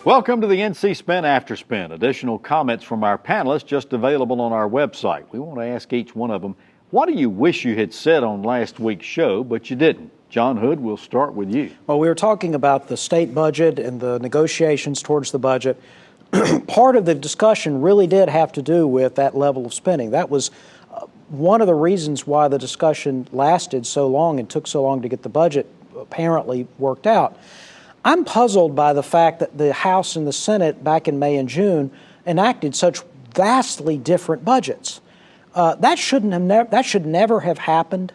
Welcome to the NC Spin After Spin. Additional comments from our panelists just available on our website. We want to ask each one of them, what do you wish you had said on last week's show, but you didn't? John Hood, we'll start with you. Well, we were talking about the state budget and the negotiations towards the budget. Part of the discussion really did have to do with that level of spending. That was one of the reasons why the discussion lasted so long and took so long to get the budget apparently worked out. I'm puzzled by the fact that the House and the Senate back in May and June enacted such vastly different budgets. That should never have happened,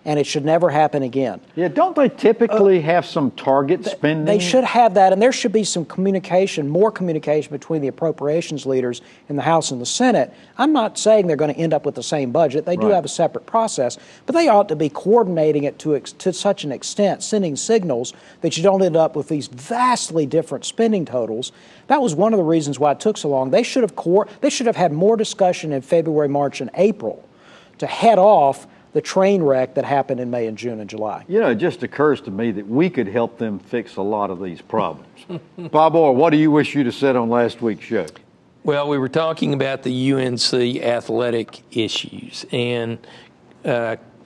and it should never happen again. Yeah, don't they typically have some target spending? They should have that, and there should be some communication, more communication between the appropriations leaders in the House and the Senate. I'm not saying they're going to end up with the same budget. They do have a separate process, but they ought to be coordinating it to such an extent, sending signals that you don't end up with these vastly different spending totals. That was one of the reasons why it took so long. They should have had more discussion in February, March, and April to head off the train wreck that happened in May and June and July. You know, it just occurs to me that we could help them fix a lot of these problems. Bob Orr, what do you wish you'd have said on last week's show? Well, we were talking about the UNC athletic issues, and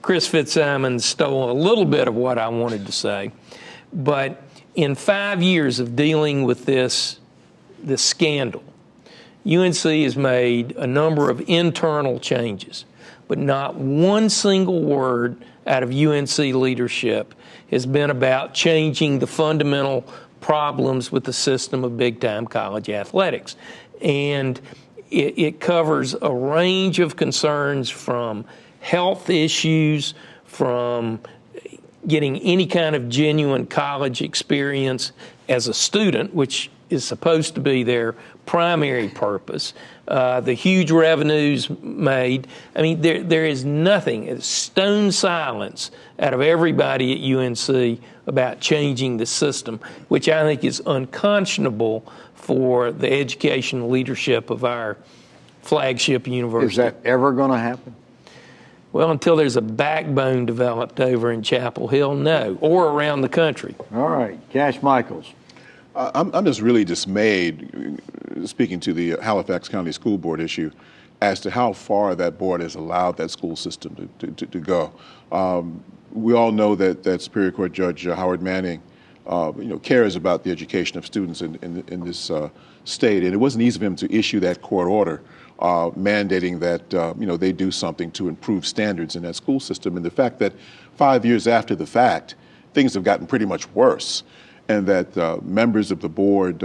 Chris Fitzsimons stole a little bit of what I wanted to say. But in 5 years of dealing with this scandal, UNC has made a number of internal changes, but not one single word out of UNC leadership has been about changing the fundamental problems with the system of big-time college athletics. And it covers a range of concerns from health issues, from getting any kind of genuine college experience as a student, which is supposed to be their primary purpose, the huge revenues made. I mean, there is nothing, stone silence out of everybody at UNC about changing the system, which I think is unconscionable for the educational leadership of our flagship university. Is that ever going to happen? Well, until there's a backbone developed over in Chapel Hill, no, or around the country. All right, Cash Michaels. I'm just really dismayed, speaking to the Halifax County School Board issue, as to how far that board has allowed that school system to go. We all know that Superior Court Judge Howard Manning, cares about the education of students in this state, and it wasn't easy for him to issue that court order mandating that they do something to improve standards in that school system. And the fact that 5 years after the fact, things have gotten pretty much worse, and that members of the board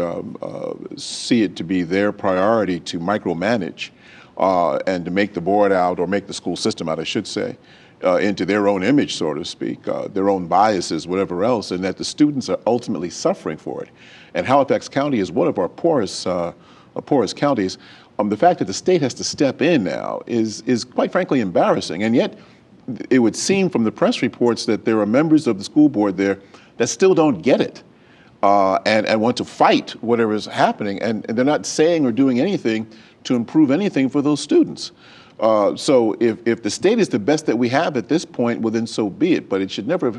see it to be their priority to micromanage and to make the board out, or make the school system out, I should say, into their own image, so to speak, their own biases, whatever else, and that the students are ultimately suffering for it. And Halifax County is one of our poorest counties. The fact that the state has to step in now is quite frankly embarrassing, and yet it would seem from the press reports that there are members of the school board there that still don't get it. And want to fight whatever is happening, and they're not saying or doing anything to improve anything for those students. So if the state is the best that we have at this point, well, then so be it, but it should never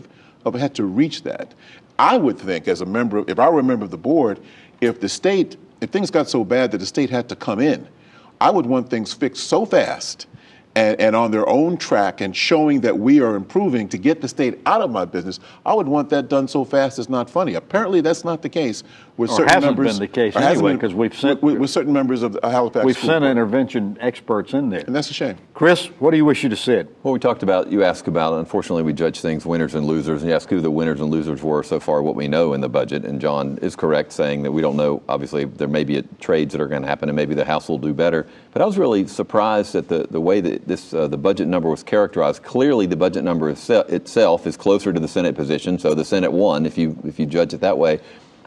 have had to reach that. I would think, as a member, if I were a member of the board, if things got so bad that the state had to come in, I would want things fixed so fast and on their own track, and showing that we are improving to get the state out of my business. I would want that done so fast it's not funny. Apparently that's not the case with certain members. Hasn't been the case anyway, because we've sent with certain members of the Halifax we've School sent Board. intervention experts in there, and that's a shame. Chris, what do you wish you'd have said? Well, we talked about, you asked about, unfortunately we judge things winners and losers, and you ask who the winners and losers were so far, what we know in the budget, and John is correct saying that we don't know. Obviously there may be trades that are going to happen, and maybe the House will do better, but I was really surprised at the way that the budget number was characterized. Clearly the budget number itself is closer to the Senate position, so the Senate won if you judge it that way.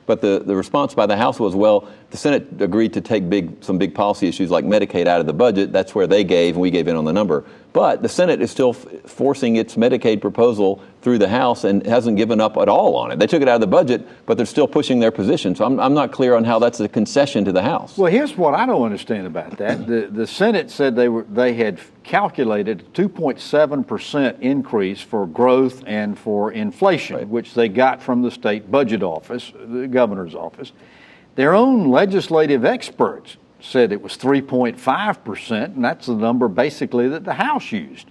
But the response by the House was, well, the Senate agreed to take some big policy issues like Medicaid out of the budget. That's where they gave, and we gave in on the number. But the Senate is still forcing its Medicaid proposal through the House and hasn't given up at all on it. They took it out of the budget, but they're still pushing their position. So I'm not clear on how that's a concession to the House. Well, here's what I don't understand about that. The Senate said they had calculated a 2.7% increase for growth and for inflation, which they got from the state budget office, the governor's office. Their own legislative experts said it was 3.5%, and that's the number basically that the House used.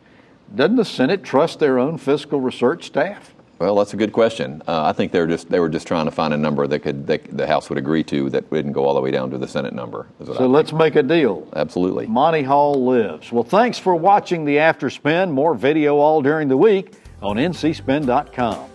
Doesn't the Senate trust their own fiscal research staff? Well, that's a good question. I think they were just trying to find a number that the House would agree to that didn't go all the way down to the Senate number. So let's make a deal. Absolutely. Monty Hall lives. Well, thanks for watching the After Spin. More video all during the week on ncspin.com.